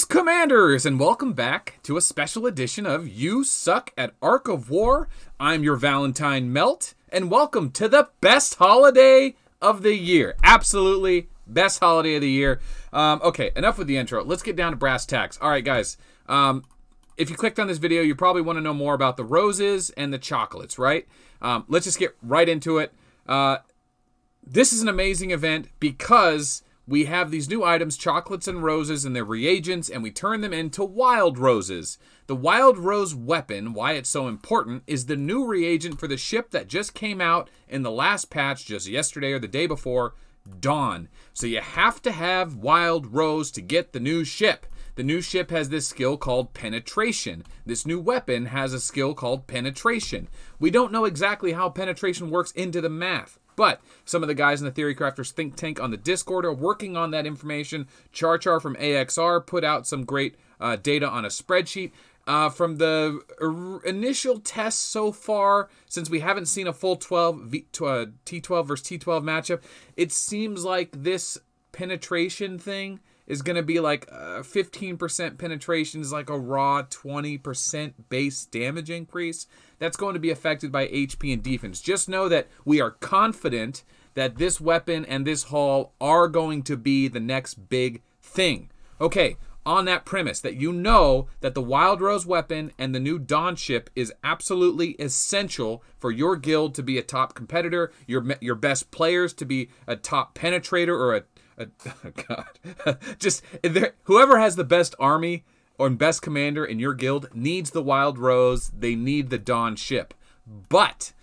Commanders, and welcome back to a special edition of You Suck at Ark of War. I'm your Valentine Melt, and welcome to the best holiday of the year. Absolutely best holiday of the year. Okay, enough with the intro. Let's get down to brass tacks. All right, guys. If you clicked on this video, you probably want to know more about the roses and the chocolates, right? Let's just get right into it. This is an amazing event because we have these new items, chocolates and roses, and their reagents, and we turn them into wild roses. The wild rose weapon, why it's so important, is the new reagent for the ship that just came out in the last patch just yesterday or the day before, Dawn. So you have to have wild rose to get the new ship. The new ship has this skill called penetration. This new weapon has a skill called penetration. We don't know exactly how penetration works into the math, but some of the guys in the Theory Crafters think tank on the Discord are working on that information. Char from AXR put out some great data on a spreadsheet. From the initial tests so far, since we haven't seen a full T12 versus T12 matchup, it seems like this penetration thing is going to be like 15% penetration is like a raw 20% base damage increase. That's going to be affected by HP and defense. Just know that we are confident that this weapon and this haul are going to be the next big thing. Okay, on that premise that you know that the Wild Rose weapon and the new Dawn ship is absolutely essential for your guild to be a top competitor, your best players to be a top penetrator or whoever has the best army or best commander in your guild needs the Wild Rose. They need the Dawn ship. But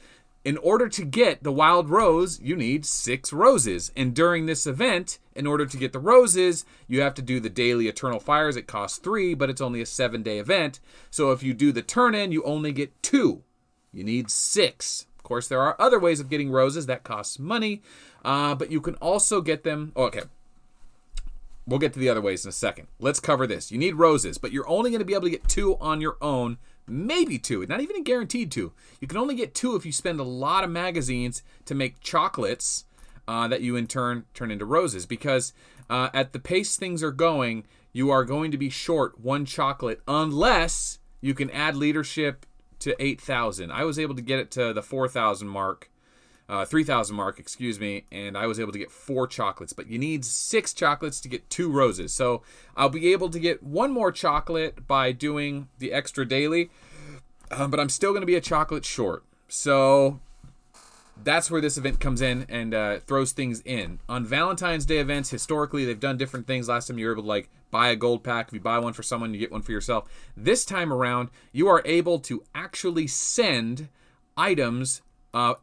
in order to get the Wild Rose, you need 6 roses. And during this event, in order to get the roses, you have to do the daily Eternal Fires. It costs 3, but it's only a 7-day event. So if you do the turn-in, you only get 2. You need 6. Of course, there are other ways of getting roses that cost money, but you can also get them. Oh, okay, we'll get to the other ways in a second. Let's cover this. You need roses, but you're only going to be able to get 2 on your own, maybe 2. Not even guaranteed 2. You can only get 2 if you spend a lot of magazines to make chocolates that you in turn turn into roses. Because at the pace things are going, you are going to be short 1 chocolate unless you can add leadership to 8,000. I was able to get it to the 4,000 mark, 3,000 mark, excuse me, and I was able to get 4 chocolates. But you need 6 chocolates to get 2 roses. So I'll be able to get 1 more chocolate by doing the extra daily, but I'm still going to be a chocolate short. So that's where this event comes in and throws things in. On Valentine's Day events, historically, they've done different things. Last time you were able to like buy a gold pack. If you buy one for someone, you get one for yourself. This time around, you are able to actually send items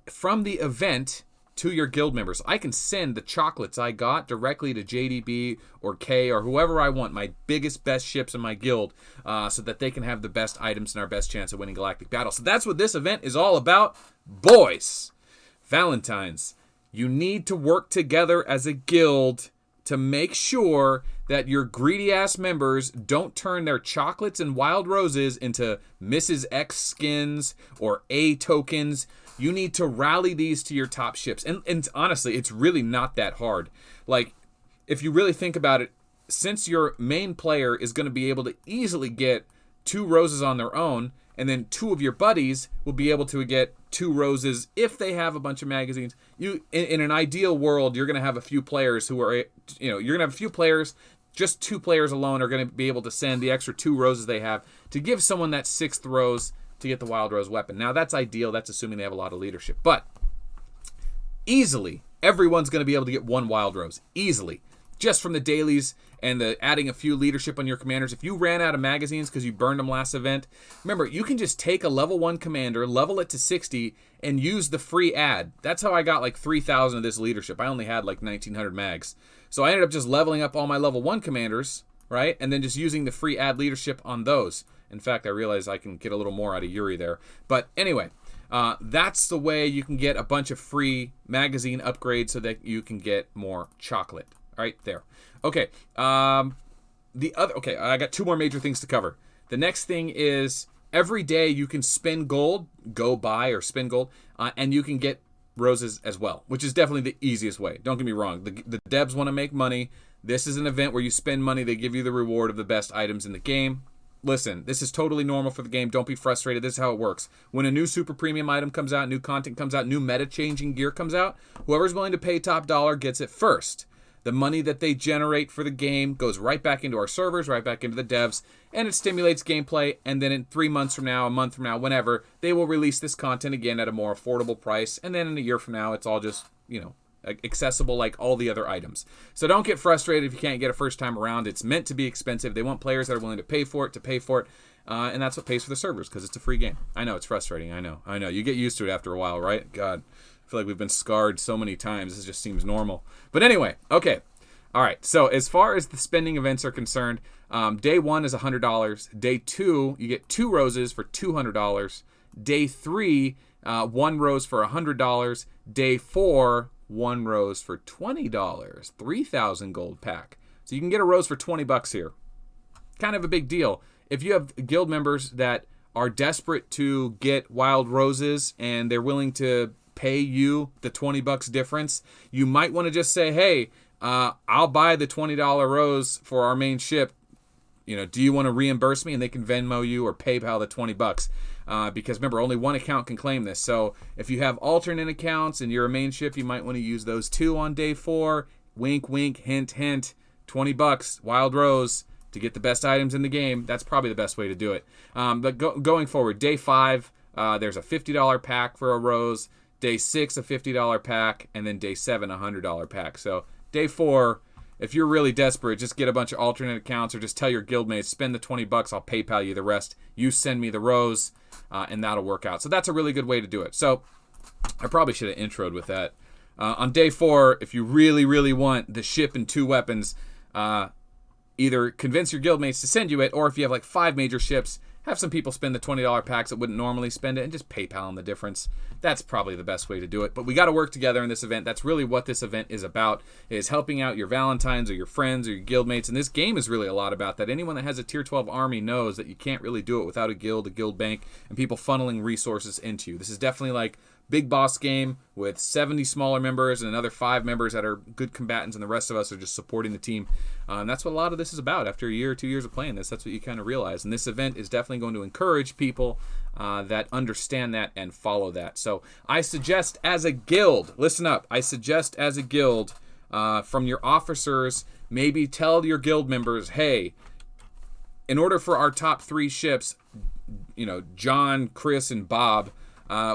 from the event to your guild members. I can send the chocolates I got directly to JDB or K or whoever I want, my biggest, best ships in my guild, so that they can have the best items and our best chance of winning Galactic Battle. So that's what this event is all about, boys. Valentines, you need to work together as a guild to make sure that your greedy-ass members don't turn their chocolates and wild roses into Mrs. X skins or A tokens. You need to rally these to your top ships. And honestly, it's really not that hard. Like, if you really think about it, since your main player is going to be able to easily get 2 roses on their own, and then 2 of your buddies will be able to get 2 roses if they have a bunch of magazines. You, in an ideal world, you're going to have a few players who are, you're going to have a few players, just 2 players alone are going to be able to send the extra 2 roses they have to give someone that 6th rose to get the Wild Rose weapon. Now, that's ideal. That's assuming they have a lot of leadership. But easily, everyone's going to be able to get 1 Wild Rose. Easily. Just from the dailies and the adding a few leadership on your commanders. If you ran out of magazines because you burned them last event, remember, you can just take a level 1 commander, level it to 60, and use the free add. That's how I got like 3,000 of this leadership. I only had like 1,900 mags. So I ended up just leveling up all my level 1 commanders, right? And then just using the free add leadership on those. In fact, I realized I can get a little more out of Yuri there. But anyway, that's the way you can get a bunch of free magazine upgrades so that you can get more chocolate. Right there. Okay. I got 2 more major things to cover. The next thing is every day you can spend gold, go buy or spend gold, and you can get roses as well, which is definitely the easiest way. Don't get me wrong. The devs want to make money. This is an event where you spend money. They give you the reward of the best items in the game. Listen, this is totally normal for the game. Don't be frustrated. This is how it works. When a new super premium item comes out, new content comes out, new meta-changing gear comes out, whoever's willing to pay top dollar gets it first. The money that they generate for the game goes right back into our servers, right back into the devs, and it stimulates gameplay. And then in 3 months from now, a month from now, whenever, they will release this content again at a more affordable price. And then in a year from now, it's all just, accessible like all the other items. So don't get frustrated if you can't get it first time around. It's meant to be expensive. They want players that are willing to pay for it, and that's what pays for the servers, because it's a free game. I know, it's frustrating. I know. You get used to it after a while, right? God, I feel like we've been scarred so many times. This just seems normal. But anyway, okay. All right, so as far as the spending events are concerned, day 1 is $100. Day 2, you get 2 roses for $200. Day 3, 1 rose for $100. Day 4, 1 rose for $20. 3,000 gold pack. So you can get a rose for $20 here. Kind of a big deal. If you have guild members that are desperate to get wild roses and they're willing to pay you the $20 difference, you might want to just say, hey, I'll buy the $20 rose for our main ship. Do you want to reimburse me? And they can Venmo you or PayPal the $20. Because remember, only one account can claim this. So if you have alternate accounts and you're a main ship, you might want to use those too on day 4. Wink, wink, hint, hint. $20, wild rose to get the best items in the game. That's probably the best way to do it. But going forward, day 5, there's a $50 pack for a rose. Day 6, a $50 pack. And then day 7, a $100 pack. So day 4, if you're really desperate, just get a bunch of alternate accounts or just tell your guildmates, spend the $20, I'll PayPal you the rest. You send me the rose, and that'll work out. So that's a really good way to do it. So I probably should have introed with that. On day 4, if you really, really want the ship and 2 weapons, either convince your guildmates to send you it, or if you have like 5 major ships, have some people spend the $20 packs that wouldn't normally spend it and just PayPal them the difference. That's probably the best way to do it. But we got to work together in this event. That's really what this event is about, is helping out your Valentines or your friends or your guildmates. And this game is really a lot about that. Anyone that has a tier 12 army knows that you can't really do it without a guild bank, and people funneling resources into you. This is definitely like big boss game with 70 smaller members and another 5 members that are good combatants, and the rest of us are just supporting the team. And that's what a lot of this is about. After a year or 2 years of playing this, that's what you kind of realize. And this event is definitely going to encourage people that understand that and follow that. So I suggest as a guild, listen up, I suggest as a guild from your officers, maybe tell your guild members, hey, in order for our top 3 ships, John, Chris, and Bob,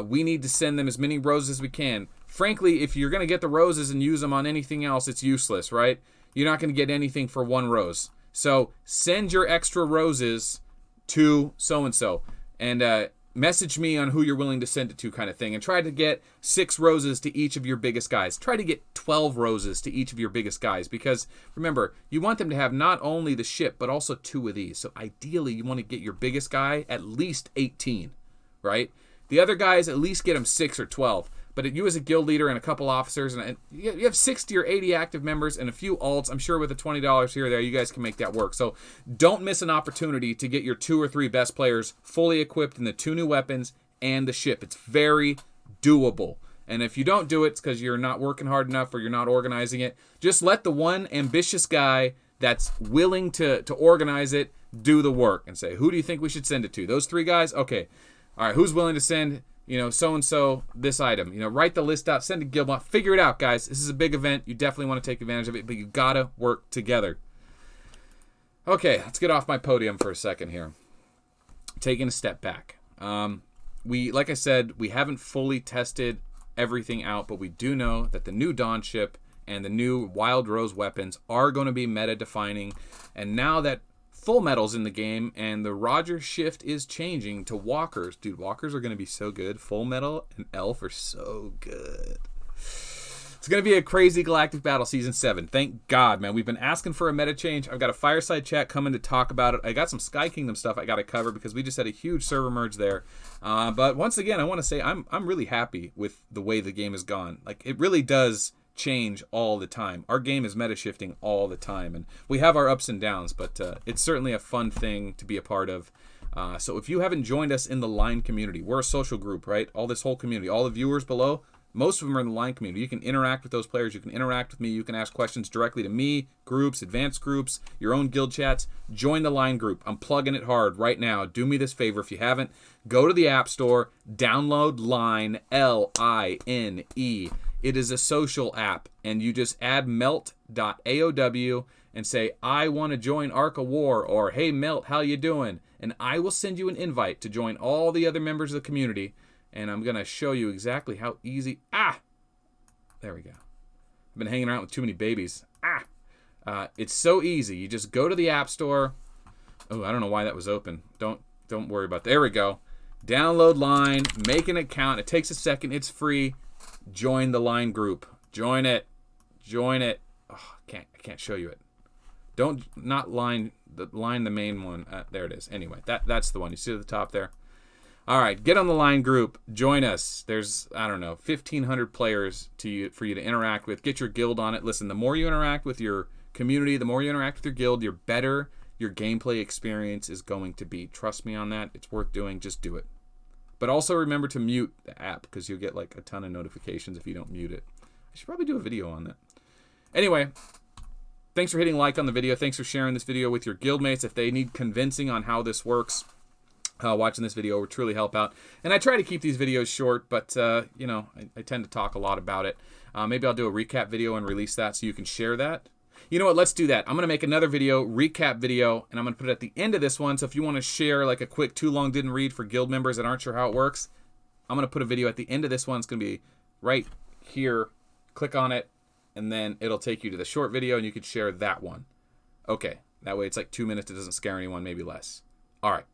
we need to send them as many roses as we can. Frankly, if you're going to get the roses and use them on anything else, it's useless, right? You're not going to get anything for 1 rose. So send your extra roses to so-and-so and message me on who you're willing to send it to, kind of thing. And try to get 6 roses to each of your biggest guys. Try to get 12 roses to each of your biggest guys, because remember, you want them to have not only the ship, but also 2 of these. So ideally, you want to get your biggest guy at least 18, right? The other guys, at least get them 6 or 12. But you as a guild leader and a couple officers, and you have 60 or 80 active members and a few alts, I'm sure with the $20 here or there, you guys can make that work. So don't miss an opportunity to get your 2 or 3 best players fully equipped in the 2 new weapons and the ship. It's very doable. And if you don't do it, it's because you're not working hard enough or you're not organizing it. Just let the one ambitious guy that's willing to organize it do the work and say, who do you think we should send it to? Those 3 guys? Okay. All right, who's willing to send, so-and-so this item? Write the list out, send a guild. Figure it out, guys. This is a big event. You definitely want to take advantage of it, but you got to work together. Okay, let's get off my podium for a second here. Taking a step back. Like I said, we haven't fully tested everything out, but we do know that the new Dawn ship and the new Wild Rose weapons are going to be meta-defining. And now that Full Metal's in the game, and the Roger shift is changing to walkers. Dude, walkers are going to be so good. Full Metal and Elf are so good. It's going to be a crazy Galactic Battle Season 7. Thank God, man. We've been asking for a meta change. I've got a fireside chat coming to talk about it. I got some Sky Kingdom stuff I got to cover because we just had a huge server merge there. But once again, I want to say I'm really happy with the way the game has gone. Like, it really does change all the time. Our game is meta shifting all the time, and we have our ups and downs, but it's certainly a fun thing to be a part of. So if you haven't joined us in the Line community, we're a social group, right? All this whole community, all the viewers below, Most of them are in the line community. You can interact with those players. You can interact with me. You can ask questions directly to me, groups, advanced groups, your own guild chats. Join the line group. I'm plugging it hard right now. Do me this favor if you haven't. Go to the App Store, download Line, L-I-N-E. It is a social app, and you just add Melt.aow and say, I want to join Ark of War, or hey Melt, how you doing? And I will send you an invite to join all the other members of the community. And I'm going to show you exactly how easy... There we go. I've been hanging around with too many babies. It's so easy. You just go to the App Store. Oh, I don't know why that was open. Don't worry about that. There we go. Download Line. Make an account. It takes a second. It's free. Join the Line group. Join it. Join it. Oh, I can't show you it. Not Line the main one. There it is. Anyway, that's the one. You see at the top there? All right, get on the Line group. Join us. There's, I don't know, 1,500 players for you to interact with. Get your guild on it. Listen, the more you interact with your community, the more you interact with your guild, the better your gameplay experience is going to be. Trust me on that. It's worth doing. Just do it. But also remember to mute the app because you'll get like a ton of notifications if you don't mute it. I should probably do a video on that. Anyway, thanks for hitting like on the video. Thanks for sharing this video with your guildmates. If they need convincing on how this works, watching this video would truly help out. And I try to keep these videos short, but, you know, I tend to talk a lot about it. Maybe I'll do a recap video and release that so you can share that. You know what? Let's do that. I'm going to make another video, recap video, and I'm going to put it at the end of this one. So if you want to share like a quick too long didn't read for guild members that aren't sure how it works, I'm going to put a video at the end of this one. It's going to be right here. Click on it, and then it'll take you to the short video, and you can share that one. Okay. That way it's like 2 minutes. It doesn't scare anyone, maybe less. All right.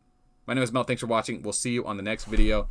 My name is Mel. Thanks for watching. We'll see you on the next video.